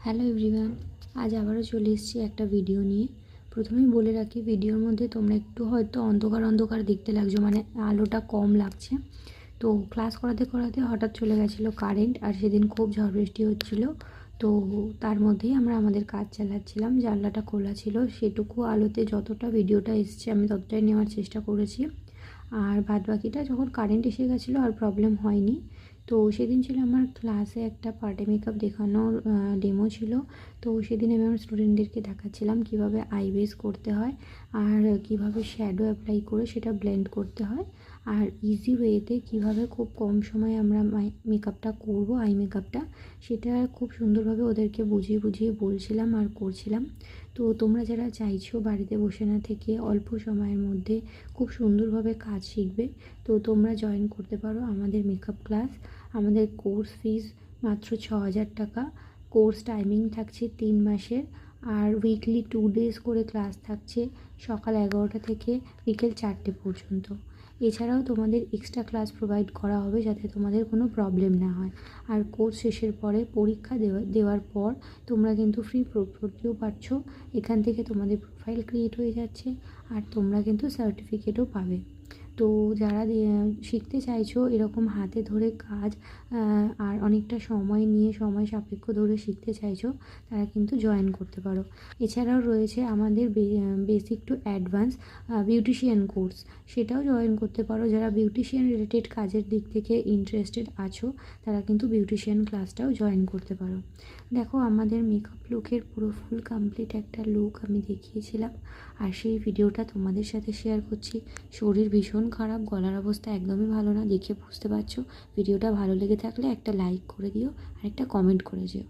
Hello everyone, আজ আবারও চলে এসেছি একটা ভিডিও নিয়ে। প্রথমেই বলে রাখি, ভিডিওর মধ্যে তোমরা একটু হয়তো অন্ধকার অন্ধকার দেখতে লাগছো, মানে আলোটা কম লাগছে। তো ক্লাস করাতে করাতে হঠাৎ চলে গেছিলো কারেন্ট, আর সেদিন খুব ঝড় বৃষ্টি হচ্ছিলো। তো তার মধ্যেই আমরা আমাদের কাজ চালাচ্ছিলাম, জানলাটা খোলা ছিল, সেটুকু আলোতে যতটা ভিডিওটা এসছে আমি ততটাই নেওয়ার চেষ্টা করেছি। আর বাদবাকিটা যখন কারেন্ট এসে গেছিলো আর প্রবলেম হয়নি। তো সেদিন ছিল আমার ক্লাসে একটা পার্টি মেকআপ দেখানোর ডেমো ছিল। তো সেদিন আমি আমার স্টুডেন্টদেরকে দেখাচ্ছিলাম কিভাবে আইবেস করতে হয়, আর কিভাবে শ্যাডো অ্যাপ্লাই করে সেটা ব্লেন্ড করতে হয়, আর ইজি ওয়েতে কিভাবে খুব কম সময়ে আমরা মেকআপটা করব, আই মেকআপটা, সেটা খুব সুন্দরভাবে ওদেরকে বুঝিয়ে বুঝিয়ে বলছিলাম আর করছিলাম। তো তোমরা যারা চাইছো বাড়িতে বসে না থেকে অল্প সময়ের মধ্যে খুব সুন্দরভাবে কাজ শিখবে, তো তোমরা জয়েন করতে পারো আমাদের মেকআপ ক্লাস। আমাদের কোর্স ফিস মাত্র 6,000 টাকা। কোর্স টাইমিং থাকছে 3 মাসের, আর উইকলি 2 ডেজ করে ক্লাস থাকছে, সকাল 11টা থেকে বিকেল 4টে পর্যন্ত। এছাড়াও তোমাদের এক্সট্রা ক্লাস প্রোভাইড করা হবে যাতে তোমাদের কোনো প্রবলেম না হয়। আর কোর্স শেষের পরে পরীক্ষা দেওয়ার পর তোমরা কিন্তু ফ্রি ভর্তিও পাচ্ছ। এখান থেকে তোমাদের প্রোফাইল ক্রিয়েট হয়ে যাচ্ছে, আর তোমরা কিন্তু সার্টিফিকেটও পাবে। তো যারা শিখতে চাইছো এরকম হাতে ধরে কাজ, আর অনেকটা সময় নিয়ে সময় সাপেক্ষ ধরে শিখতে চাইছো, তারা কিন্তু জয়েন করতে পারো। এছাড়াও রয়েছে আমাদের basic to advance beautician course, সেটাও জয়েন করতে পারো। যারা বিউটিশিয়ান রিলেটেড কাজের দিক থেকে ইন্টারেস্টেড আছো তারা কিন্তু বিউটিশিয়ান ক্লাসটাও জয়েন করতে পারো। দেখো, আমাদের মেকআপ লুকের পুরো ফুল কমপ্লিট একটা লুক আমি দেখিয়েছিলাম, আর সেই ভিডিওটা তোমাদের সাথে শেয়ার করছি। শরীর ভীষণ খারাপ, গলার অবস্থা একদমই ভালো না, দেখে বুঝতে পারছো। ভিডিওটা ভালো লেগে থাকলে একটা লাইক করে দিও আর একটা কমেন্ট করে যেও।